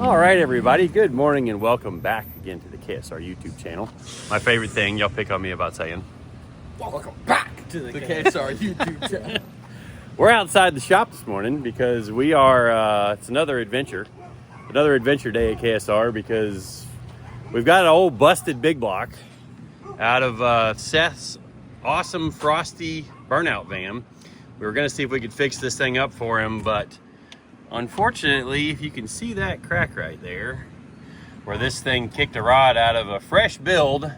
All right, everybody. Good morning and welcome back again to the KSR YouTube channel. My favorite thing y'all pick on me about saying. Welcome back to the KSR YouTube channel. We're outside the shop this morning because we are, it's another adventure day at KSR because we've got an old busted big block out of Seth's awesome frosty burnout van. We were gonna see if we could fix this thing up for him, but unfortunately, if you can see that crack right there, where this thing kicked a rod out of a fresh build,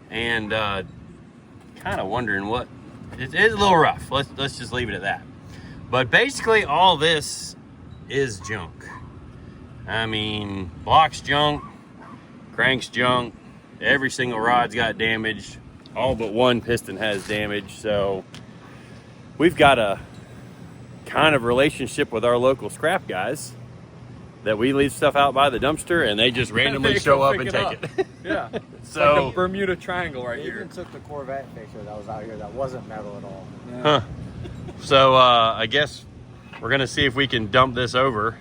and kind of wondering what, it's a little rough. Let's just leave it at that. But basically, all this is junk. I mean, block's junk, crank's junk, every single rod's got damaged, all but one piston has damage, so we've got a kind of relationship with our local scrap guys that we leave stuff out by the dumpster and they just randomly show up and take it. Yeah. So like the Bermuda Triangle right here. Even took the Corvette fixer that was out here that wasn't metal at all. Yeah. Huh. So I guess we're gonna see if we can dump this over.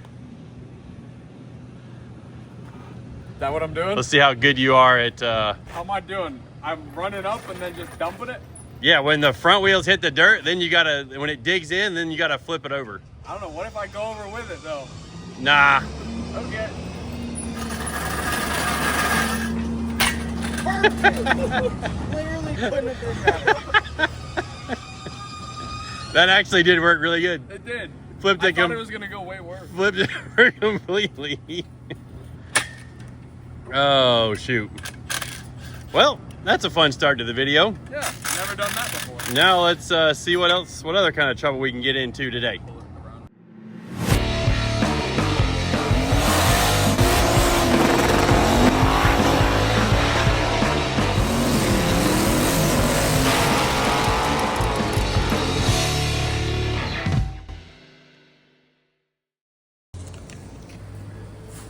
Is that what I'm doing? Let's see how good you are at How am I doing? I'm running up and then just dumping it? yeah, when the front wheels hit the dirt, then you gotta, when it digs in, then you gotta flip it over. I don't know. What if I go over with it though? Nah. Okay. Literally couldn't have been better. That actually did work really good. It did. Flipped I it, thought it was gonna go way worse. flipped it over completely. Oh shoot. Well, that's a fun start to the video. Yeah, never done that before. Now let's see what other kind of trouble we can get into today.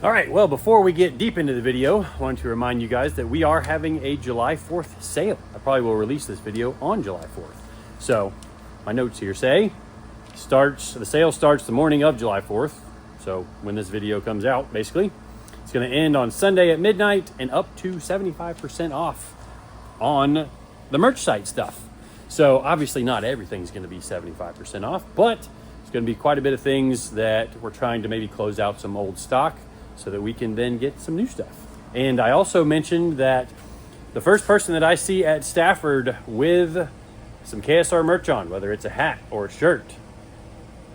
All right, well, before we get deep into the video, I wanted to remind you guys that we are having a July 4th sale. I probably will release this video on July 4th. So my notes here say, the sale starts the morning of July 4th. So when this video comes out, basically, it's gonna end on Sunday at midnight and up to 75% off on the merch site stuff. So obviously not everything's gonna be 75% off, but it's gonna be quite a bit of things that we're trying to maybe close out some old stock so that we can then get some new stuff. And I also mentioned that the first person that I see at Stafford with some KSR merch on, whether it's a hat or a shirt,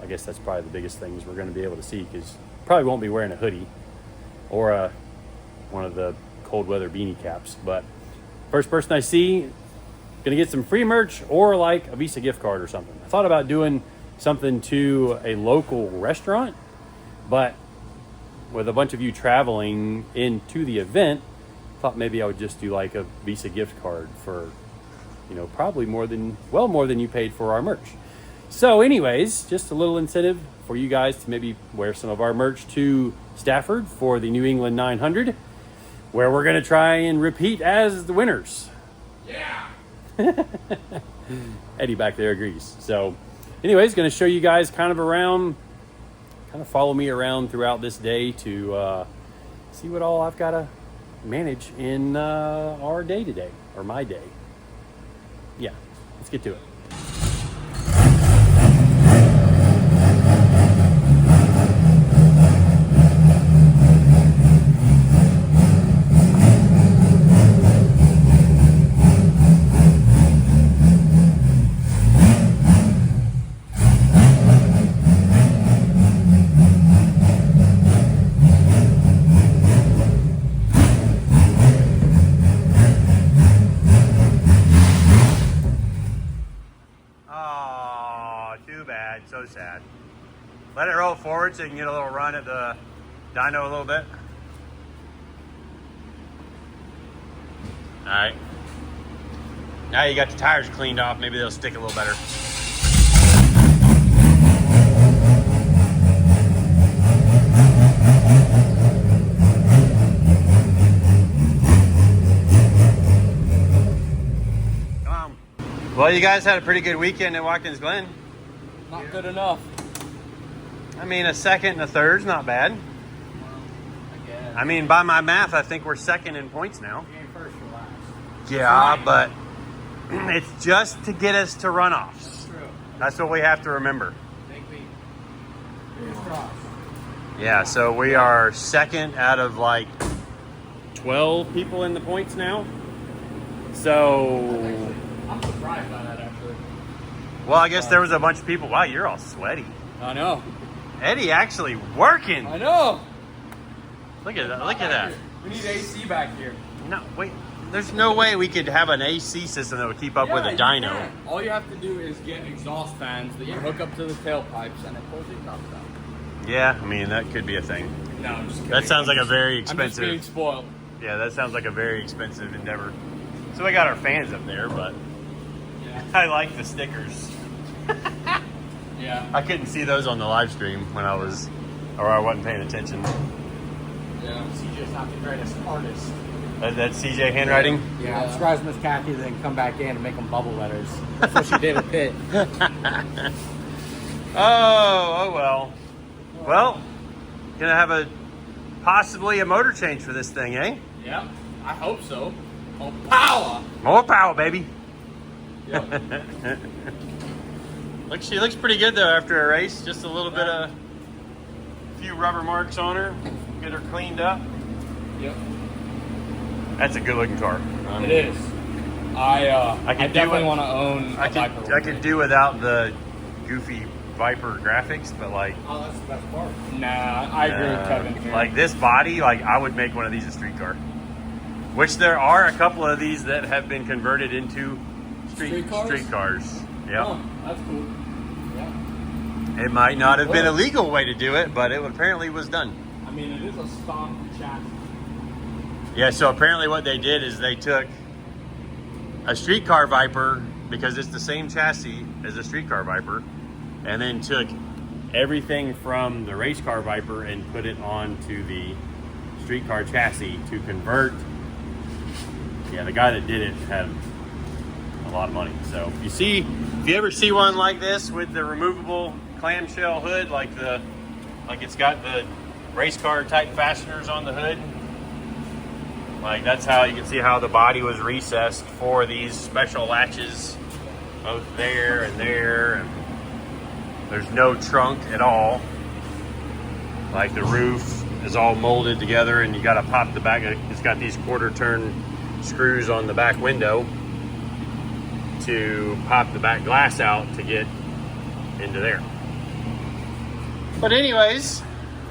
I guess that's probably the biggest things we're going to be able to see, because probably won't be wearing a hoodie or one of the cold weather beanie caps. But first person I see, gonna get some free merch or like a Visa gift card or something. I thought about doing something to a local restaurant, but with a bunch of you traveling into the event, thought maybe I would just do like a Visa gift card for, you know, probably more than you paid for our merch. So anyways, just a little incentive for you guys to maybe wear some of our merch to Stafford for the New England 900, where we're going to try and repeat as the winners. Yeah. Eddie back there agrees. So anyways, going to show you guys kind of around, kind of follow me around throughout this day to see what all I've got to manage in our day today, or my day. Yeah, let's get to it. So sad. Let it roll forward so you can get a little run at the dyno a little bit. All right. Now you got the tires cleaned off, maybe they'll stick a little better. Come on. Well, you guys had a pretty good weekend at Watkins Glen. Not good enough. I mean, a second and a third's not bad. I mean, by my math, I think we're second in points now. You ain't first or last. Yeah, but it's just to get us to runoffs. True. That's what we have to remember. Think we. Fingers crossed. Yeah, so we are second out of like 12 people in the points now. So, I'm surprised by that, actually. well, I guess there was a bunch of people. Wow, you're all sweaty. I know. Eddie actually working. I know. Look at that. Look at that. We need AC back here. No, wait. There's no way we could have an AC system that would keep up with a you dyno. can. All you have to do is get exhaust fans that you hook up to the tailpipes and it pulls the exhaust out. Yeah, I mean, that could be a thing. No, I'm just kidding. That sounds like a very I'm just being expensive. spoiled. Yeah, that sounds like a very expensive endeavor. So we got our fans up there, but Yeah. I like the stickers. Yeah. I couldn't see those on the live stream when I wasn't paying attention. Yeah. CJ's not the greatest artist. That's CJ handwriting? Yeah, I'm surprised Miss Kathy didn't come back in and make them bubble letters. That's what she did at Pitt. Oh well. Well, gonna have possibly a motor change for this thing, eh? Yeah. I hope so. Oh, power! More power, baby. Yep. Look, she looks pretty good though after a race. Just a little bit of few rubber marks on her. Get her cleaned up. Yep. That's a good looking car. It is. I could do definitely it. want to own a Viper. I could do without the goofy Viper graphics, but like, Oh, that's the best part. Nah, I agree with Kevin here. like this body, like I would make one of these a street car. Which there are a couple of these that have been converted into street cars. Yeah. Oh, that's cool. Yeah. It might not have been a legal way to do it, but it apparently was done. I mean, it is a stock chassis. Yeah, so apparently what they did is they took a streetcar Viper, because it's the same chassis as a streetcar Viper, and then took everything from the race car Viper and put it onto the streetcar chassis to convert. Yeah, the guy that did it had a lot of money. So if you ever see one like this with the removable clamshell hood, like it's got the race car type fasteners on the hood, like that's how you can see how the body was recessed for these special latches, both there and there, and there's no trunk at all. Like the roof is all molded together, and you got to pop the back. It's got these quarter turn screws on the back window to pop the back glass out to get into there. But anyways,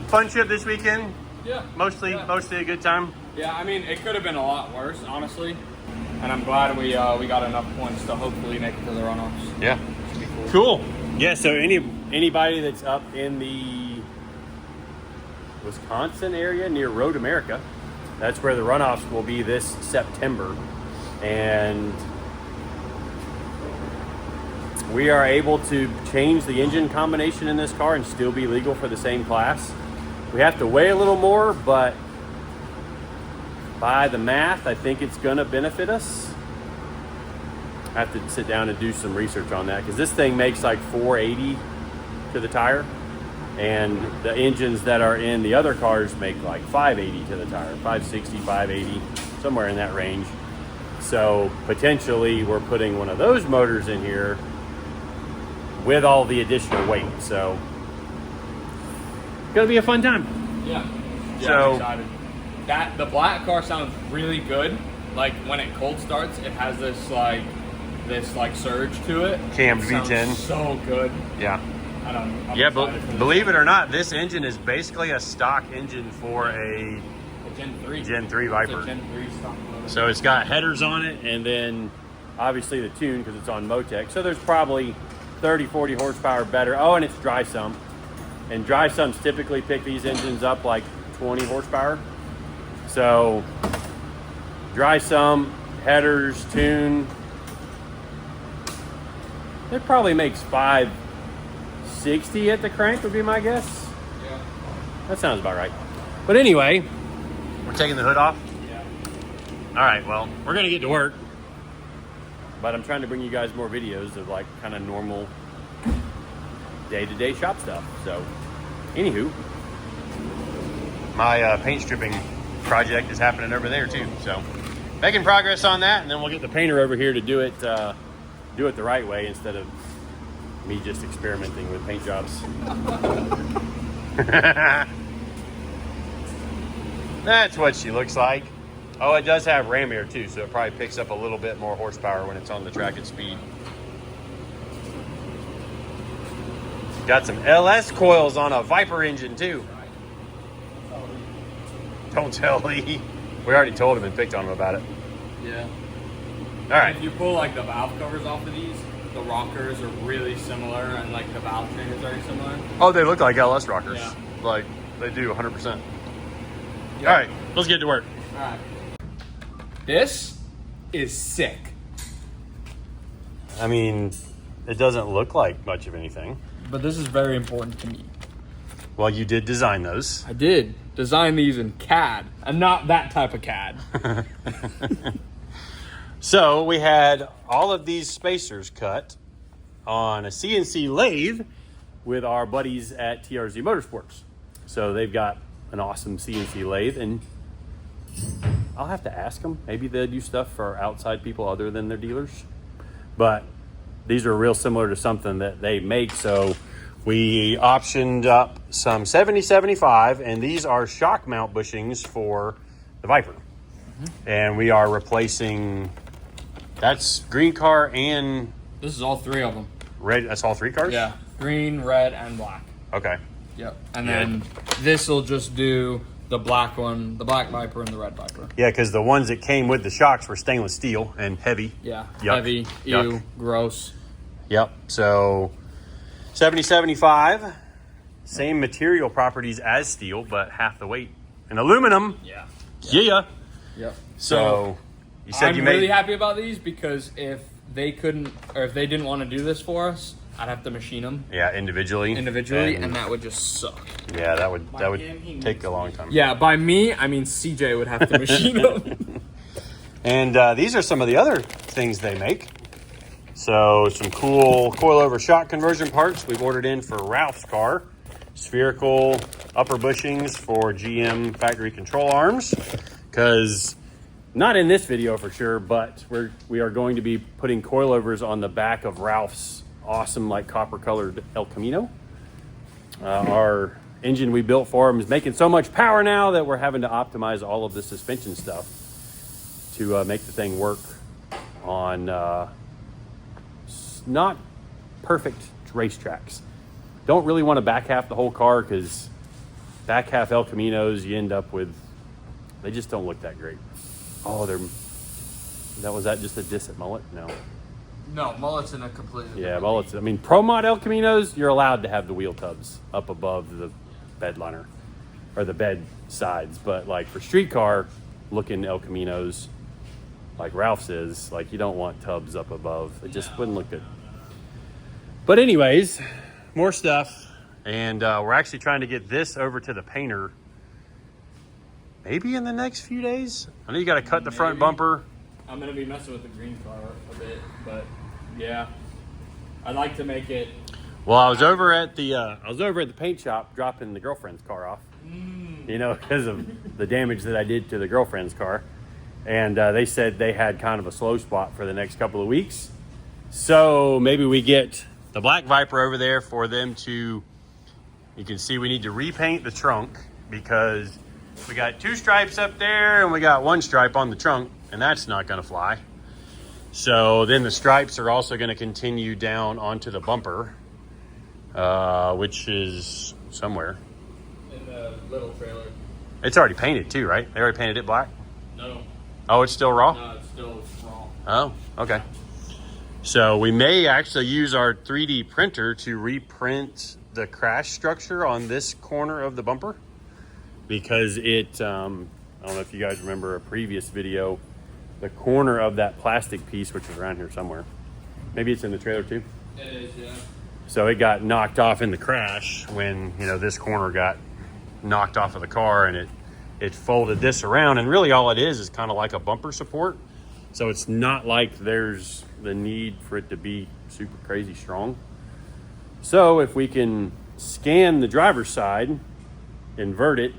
fun trip this weekend. Yeah. Mostly a good time. Yeah, I mean, it could have been a lot worse, honestly. And I'm glad we got enough points to hopefully make it to the runoffs. Yeah. Should be cool. Cool. Yeah, so anybody that's up in the Wisconsin area near Road America, that's where the runoffs will be this September. And we are able to change the engine combination in this car and still be legal for the same class. We have to weigh a little more, but by the math, I think it's gonna benefit us. I have to sit down and do some research on that, because this thing makes like 480 to the tire, and the engines that are in the other cars make like 580 to the tire, 560, 580, somewhere in that range. So potentially we're putting one of those motors in here with all the additional weight. So gonna be a fun time. Yeah. So- I'm excited. The black car sounds really good. Like when it cold starts, it has this surge to it. Cammed It sounds V10. So good. Yeah. I'm Yeah, excited but for this. believe it or not, this engine is basically a stock engine for a A Gen 3. Gen 3 It's Viper. a Gen 3 stock motor. So it's got headers on it, and then obviously the tune, because it's on Motec. So there's probably 30, 40 horsepower better. Oh, and it's dry sump. And dry sumps typically pick these engines up like 20 horsepower. So dry sump, headers, tune. It probably makes 560 at the crank would be my guess. Yeah. That sounds about right. But anyway, we're taking the hood off. Yeah. All right, well, we're gonna get to work, but I'm trying to bring you guys more videos of like kind of normal day-to-day shop stuff. So, anywho, my paint stripping project is happening over there too. So making progress on that, and then we'll get the painter over here to do it the right way instead of me just experimenting with paint jobs. That's what she looks like. Oh, it does have ram air too, so it probably picks up a little bit more horsepower when it's on the track at speed. Got some LS coils on a Viper engine too. Don't tell Lee. We already told him and picked on him about it. Yeah. All right. If you pull like the valve covers off of these, the rockers are really similar, and like the valve train is very similar. Oh, they look like LS rockers. Yeah. Like they do 100%. Yep. All right, let's get to work. All right. This is sick. I mean, it doesn't look like much of anything. But this is very important to me. Well, you did design those. I did design these in CAD, and not that type of CAD. So we had all of these spacers cut on a CNC lathe with our buddies at TRZ Motorsports. So they've got an awesome CNC lathe, and I'll have to ask them. Maybe they'll do stuff for outside people other than their dealers. But these are real similar to something that they make. So we optioned up some 7075, and these are shock mount bushings for the Viper. And we are replacing, that's green car and This is all three of them. red. That's all three cars? Yeah, green, red, and black. Okay. Yep. And Yeah. then this will just do the black one, the black Viper, and the red Viper. Yeah, because the ones that came with the shocks were stainless steel and heavy. Yeah. Yuck. Heavy, Yuck. ew, gross. Yep. So 7075, same material properties as steel, but half the weight. And aluminum. Yeah. Yeah. Yep. So you said I'm you made. really happy about these because if they couldn't, or if they didn't want to do this for us, I'd have to machine them Yeah, individually. and that would just suck. Yeah, that would take a long time. Yeah, by me, I mean CJ would have to machine them. And these are some of the other things they make. So some cool coilover shock conversion parts we've ordered in for Ralph's car. Spherical upper bushings for GM factory control arms. Because not in this video for sure, but we are going to be putting coilovers on the back of Ralph's awesome like copper colored El Camino. Our engine we built for him is making so much power now that we're having to optimize all of the suspension stuff to make the thing work on not perfect racetracks. Don't really want to back half the whole car because back half El Caminos you end up with, they just don't look that great. Oh, was that just a diss at Mullet? No. No, mullet's in a completely Yeah, Mullets. I mean, Pro Mod El Caminos, you're allowed to have the wheel tubs up above the bed liner or the bed sides. But like for street car looking El Caminos, like Ralph's is, like you don't want tubs up above. It just wouldn't look good. But anyways, more stuff. And we're actually trying to get this over to the painter maybe in the next few days. I know you got to cut the front bumper. I'm gonna be messing with the green car a bit, but yeah, I'd like to make it. Well, I was over at the paint shop dropping the girlfriend's car off, you know, because of the damage that I did to the girlfriend's car, and they said they had kind of a slow spot for the next couple of weeks. So maybe we get the black Viper over there for them to. You can see we need to repaint the trunk because we got 2 stripes up there and we got 1 stripe on the trunk, and that's not going to fly. So then the stripes are also going to continue down onto the bumper, which is somewhere. In the little trailer. It's already painted too, right? They already painted it black? No. Oh, it's still raw? No, it's still raw. Oh, okay. So we may actually use our 3D printer to reprint the crash structure on this corner of the bumper because it, I don't know if you guys remember a previous video, the corner of that plastic piece, which is around here somewhere. Maybe it's in the trailer too. It is, yeah. So it got knocked off in the crash when, you know, this corner got knocked off of the car and it folded this around. And really all it is kind of like a bumper support. So it's not like there's the need for it to be super crazy strong. So if we can scan the driver's side, invert it,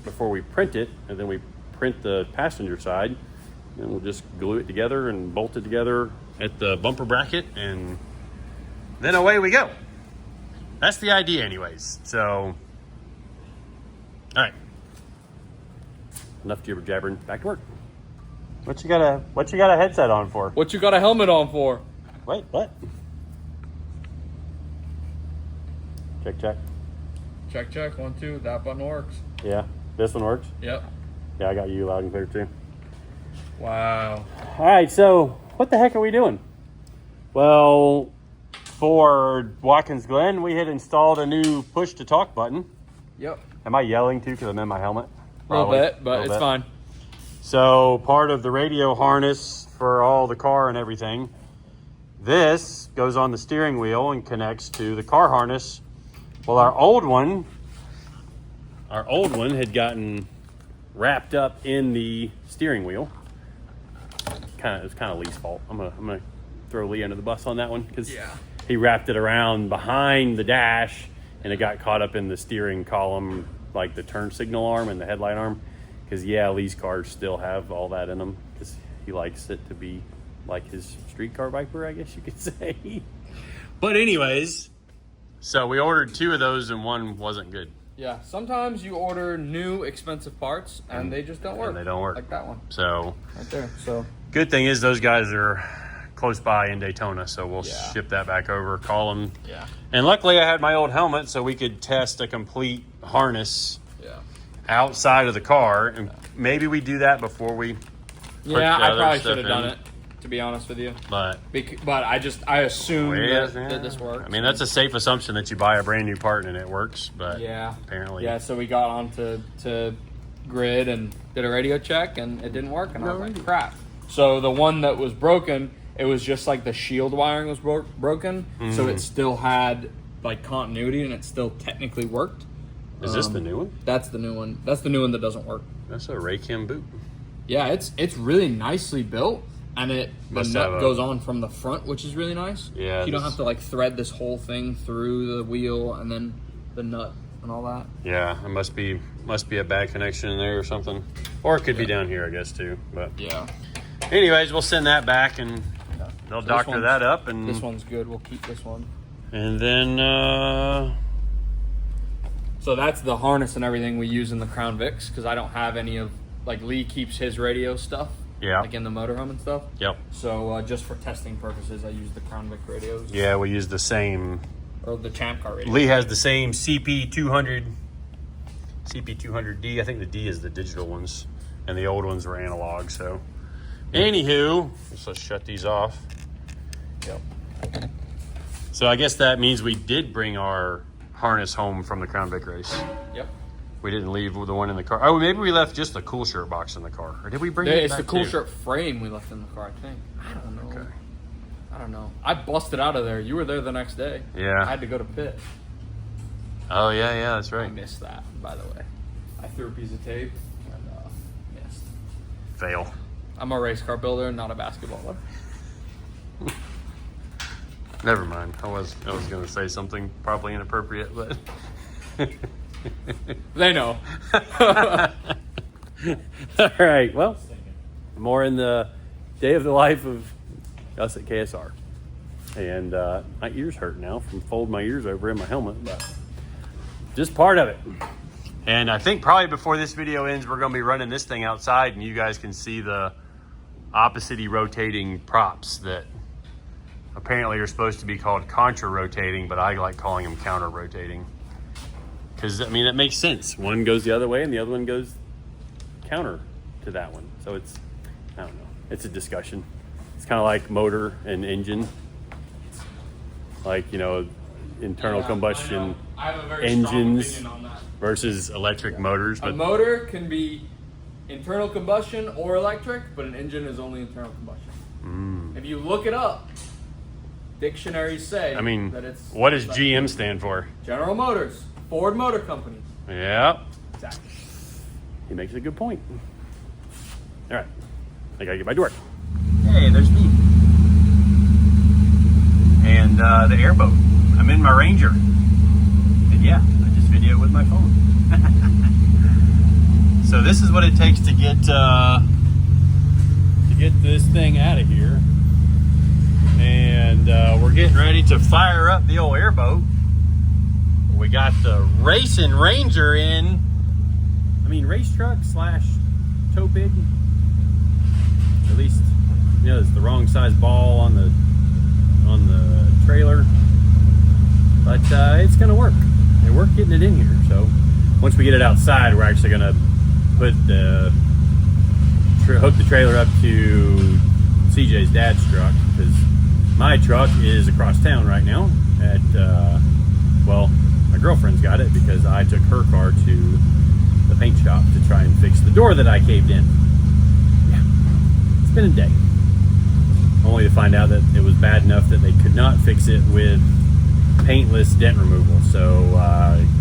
before we print it, and then we print the passenger side, and we'll just glue it together and bolt it together at the bumper bracket, and then away we go. That's the idea anyways. So, all right. Enough jibber jabbering, back to work. What you got a headset on for? What you got a helmet on for? Wait, what? Check, check. Check, check, 1, 2, that button works. Yeah, this one works? Yep. Yeah, I got you loud and clear too. Wow. All right, so what the heck are we doing? Well, for Watkins Glen, we had installed a new push to talk button. Yep. Am I yelling too because I'm in my helmet? A little bit, but it's fine. So part of the radio harness for all the car and everything, this goes on the steering wheel and connects to the car harness. Well, our old one had gotten wrapped up in the steering wheel. It's kind of Lee's fault. I'm gonna throw Lee under the bus on that one because he wrapped it around behind the dash and it got caught up in the steering column, like the turn signal arm and the headlight arm. Because Lee's cars still have all that in them because he likes it to be like his street car Viper, I guess you could say. But anyways, so we ordered 2 of those and one wasn't good. Yeah, sometimes you order new expensive parts and they just don't work. And they don't work. Like that one. So right there. So good thing is those guys are close by in Daytona, so we'll ship that back over, call them. Yeah. And luckily I had my old helmet so we could test a complete harness outside of the car, and maybe we do that before we I probably should have done it, to be honest with you. But I assume that this works. I mean, that's a safe assumption that you buy a brand new part and it works, but apparently. Yeah, so we got on to Grid and did a radio check and it didn't work, and I was like, crap. So the one that was broken, it was just like the shield wiring was broken, so it still had like continuity and it still technically worked. Is this the new one? That's the new one. That's the new one that doesn't work. That's a Raycam boot. Yeah, it's really nicely built, and the nut goes on from the front, which is really nice. Yeah, so you don't have to like thread this whole thing through the wheel and then the nut and all that. Yeah, it must be a bad connection in there or something, or it could be down here, I guess too. But anyways, we'll send that back and they'll doctor that up. And this one's good. We'll keep this one. And then. So that's the harness and everything we use in the Crown Vics, because I don't have any of, like Lee keeps his radio stuff, like in the motorhome and stuff. Yep. So just for testing purposes, I use the Crown Vic radios. Yeah, we use the same. Or the Champ Car radio. Lee has the same CP200D. I think the D is the digital ones, and the old ones were analog. So, anywho, let's shut these off. Yep. So I guess that means we did bring our harness home from the Crown Vic race. Yep. We didn't leave the one in the car. Oh, maybe we left just the cool shirt box in the car. Or did we bring it back? It's the cool shirt frame we left in the car, I think. I don't know. Okay. I don't know. I busted out of there. You were there the next day. Yeah. I had to go to pit. Oh, yeah, that's right. I missed that, by the way. I threw a piece of tape and missed. Fail. I'm a race car builder, not a basketballer. Never mind. I was going to say something probably inappropriate, but they know. All right. Well, more in the day of the life of us at KSR, and my ears hurt now from folding my ears over in my helmet, but just part of it. And I think probably before this video ends, we're going to be running this thing outside, and you guys can see the opposite-y rotating props that apparently are supposed to be called contra-rotating, but I like calling them counter-rotating. Because, I mean, it makes sense. One goes the other way and the other one goes counter to that one. So it's, I don't know, it's a discussion. It's kind of like motor and engine. Like, you know, internal combustion I have a very engines strong opinion on that. versus electric motors. But a motor can be internal combustion or electric, but an engine is only internal combustion. If you look it up, dictionaries say that it's... what does GM stand for? General Motors, Ford Motor Company. Yeah. Exactly. He makes a good point. All right. I gotta get back to work. Hey, there's me. And the Airboat. I'm in my Ranger. And yeah, I just videoed with my phone. this is what it takes to get this thing out of here. And we're getting ready to fire up the old airboat. We got the Racing Ranger in. I mean, race truck slash tow pig. At least, you know, it's the wrong size ball on the trailer. But it's gonna work. And we're getting it in here. So once we get it outside, we're actually gonna put the hook the trailer up to CJ's dad's truck, because my truck is across town right now at well, my girlfriend's got it because I took her car to the paint shop to try and fix the door that I caved in. Yeah, it's been a day. Only to find out that it was bad enough that they could not fix it with paintless dent removal. So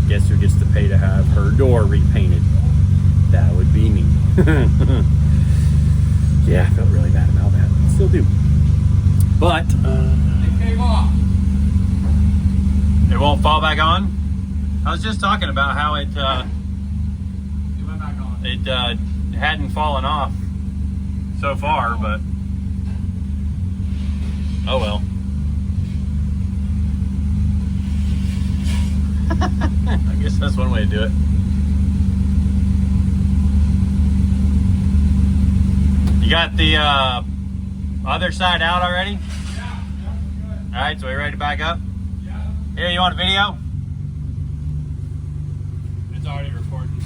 guess who gets to pay to have her door repainted? That would be me. Yeah, I felt really bad about that. Still do. But It came off. it won't fall back on. I was just talking about how it It went back on. it hadn't fallen off so far, but oh well. I guess that's one way to do it. You got the other side out already? Yeah, good. All right, so we ready to back up? Yeah. Here, you want a video? It's already recording.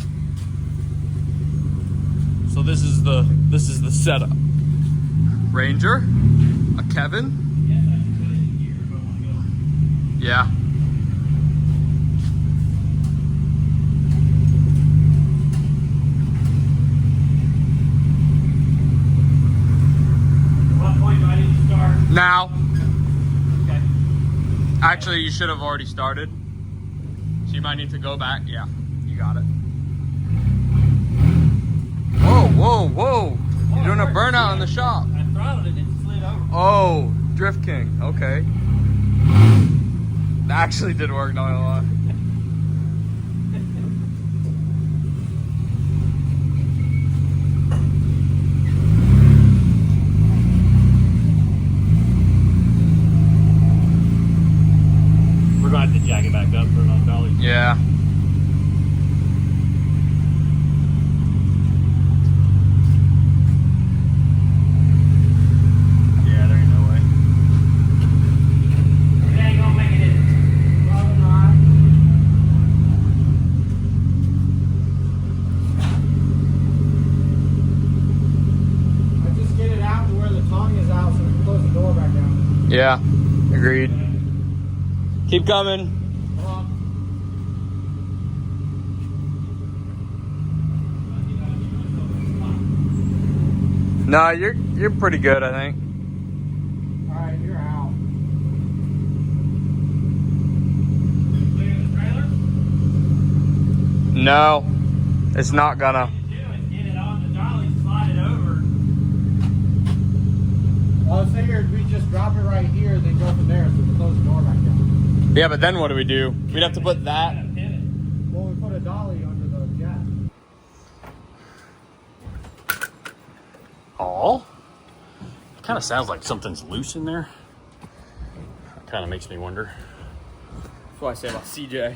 So this is the setup. Ranger, a Kevin. Yeah. What point do I need to start? Now. Okay. Actually, you should have already started. So you might need to go back. Yeah, you got it. Whoa, whoa, whoa. You're doing a burnout in the shop. I throttled it and it slid over. Oh, Drift King. Okay. That actually did work, not gonna lie. We're going to have to jack it back up, put it on dolly. Yeah. Yeah, there ain't no way. It ain't gonna make it in. Probably not. I just get it out to where the tongue is out so we can close the door back down. Yeah. Agreed. Keep coming. Come on. No, you're pretty good, I think. Alright, you're out. Clear the trailer? No, it's not gonna. Get it on the dolly, slide it over. Well, I figured we just drop it right here, then go from there so we can close the door back down. Yeah, but then what do we do? We'd have to put that. Well, we put a dolly under the jack. Oh, it kind of sounds like something's loose in there. It kind of makes me wonder. That's what I say about CJ.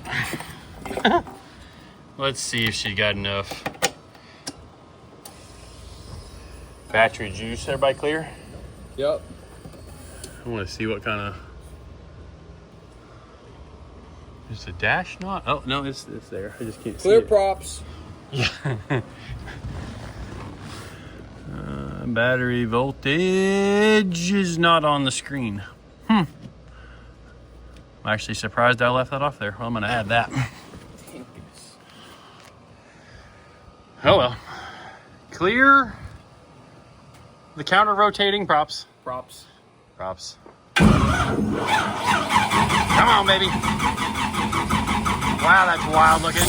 Let's see if she got enough battery juice. Everybody clear? Yep. I want to see what kind of. Is a dash knot? Oh no, it's there. I just can't see Clear it. props. Yeah. Battery voltage is not on the screen. I'm actually surprised I left that off there. Well, I'm going to add that. Oh well. Clear the counter rotating props. Props. Props. Come on, baby. Wow, that's wild looking.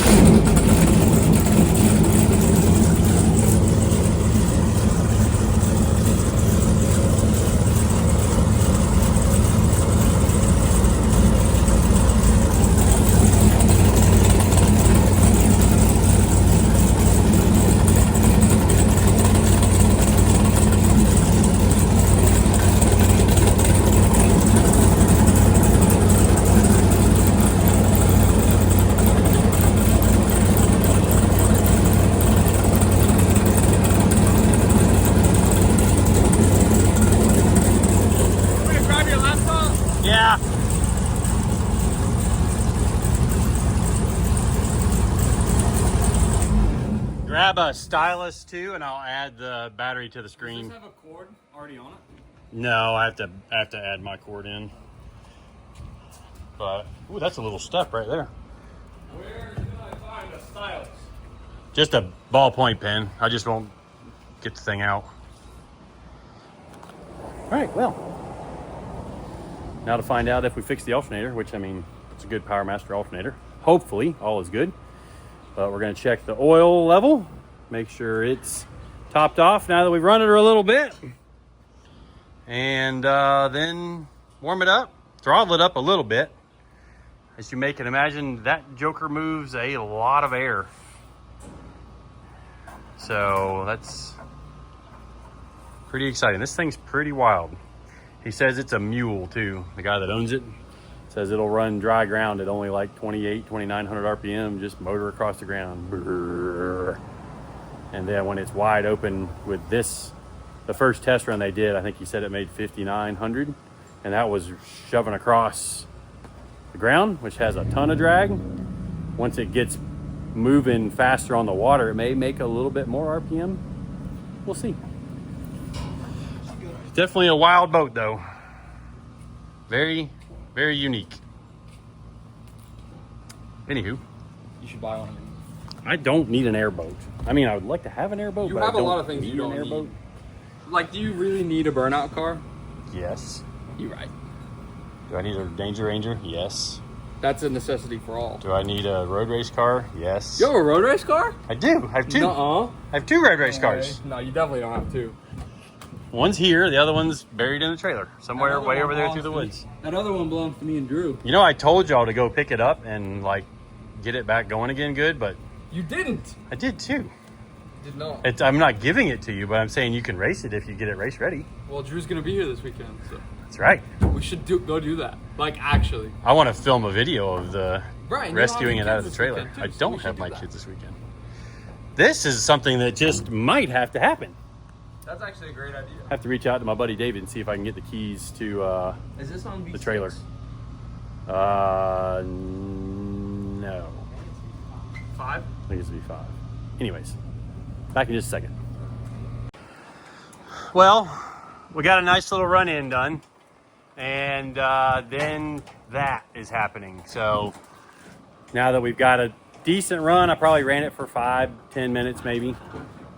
grab a stylus too, and I'll add the battery to the screen. Does this have a cord already on it? No, I have to add my cord in. But ooh, that's a little step right there. Where can I find a stylus? Just a ballpoint pen. I just won't get the thing out. All right, well, now to find out if we fix the alternator, which, I mean, it's a good Power Master alternator. Hopefully all is good. But we're gonna check the oil level, make sure it's topped off now that we've run it a little bit. And then warm it up, throttle it up a little bit. As you may can imagine, that joker moves a lot of air. So that's pretty exciting. This thing's pretty wild. He says it's a mule too. The guy that owns it says it'll run dry ground at only like 2,900 RPM, just motor across the ground. Brrr. And then when it's wide open with this, the first test run they did, I think he said it made 5,900, and that was shoving across the ground, which has a ton of drag. Once it gets moving faster on the water, it may make a little bit more RPM. We'll see. Definitely a wild boat though. Very, very unique. Anywho, You should buy one of these. I don't need an airboat. I mean, I would like to have an airboat, You but have I a don't lot of things you need don't an airboat. need. Like, do you really need a burnout car? Yes. You're right. Do I need a Danger Ranger? Yes. That's a necessity for all. Do I need a road race car? Yes. You have a road race car? I do. I have two. Nuh-uh. I have two road race cars. No, you definitely don't have two. One's here, the other one's buried in the trailer somewhere That other way one over there belongs through the to me. woods. That other one belongs to me and Drew. You know, I told y'all to go pick it up and like get it back going again good, but You didn't. I did too. Did not. I'm not giving it to you, but I'm saying you can race it if you get it race ready. Well, Drew's gonna be here this weekend, so That's right. we should go do that. Like, actually. I want to film a video of the Right. rescuing it out of the trailer. I don't have my kids this weekend. This is something that just might have to happen. That's actually a great idea. I have to reach out to my buddy David and see if I can get the keys to Is this on the trailer. No. 5? I think it's V5. Anyways, back in just a second. Well, we got a nice little run-in done, and then that is happening. So now that we've got a decent run, I probably ran it for 5-10 minutes maybe.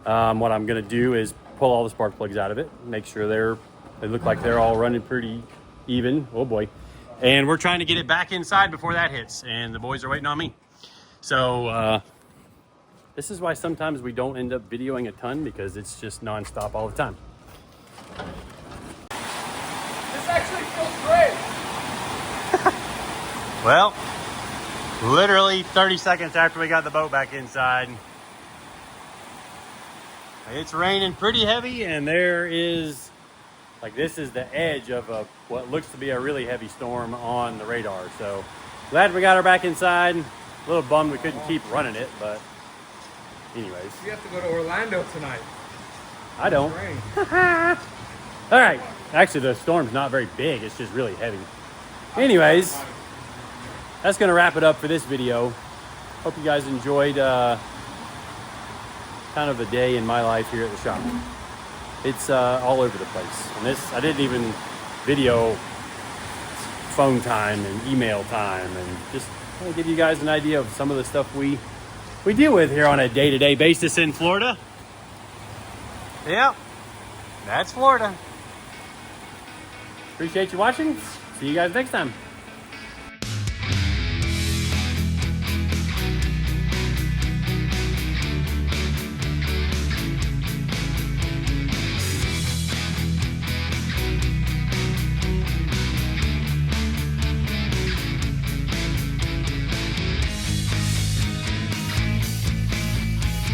What I'm gonna do is pull all the spark plugs out of it, make sure they look like they're all running pretty even. Oh boy. And we're trying to get it back inside before that hits, and the boys are waiting on me. So this is why sometimes we don't end up videoing a ton, because it's just nonstop all the time. This actually feels great. Well, literally 30 seconds after we got the boat back inside, it's raining pretty heavy, and there is, like, this is the edge of what looks to be a really heavy storm on the radar. So glad we got her back inside. A little bummed we couldn't keep running it, but anyways. You have to go to Orlando tonight. I don't. Rain. All right. Actually, the storm's not very big. It's just really heavy. Anyways, that's going to wrap it up for this video. Hope you guys enjoyed kind of a day in my life here at the shop. It's all over the place. And this, I didn't even video phone time and email time, and just want to give you guys an idea of some of the stuff we deal with here on a day-to-day basis in Florida. Yep, that's Florida. Appreciate you watching. See you guys next time.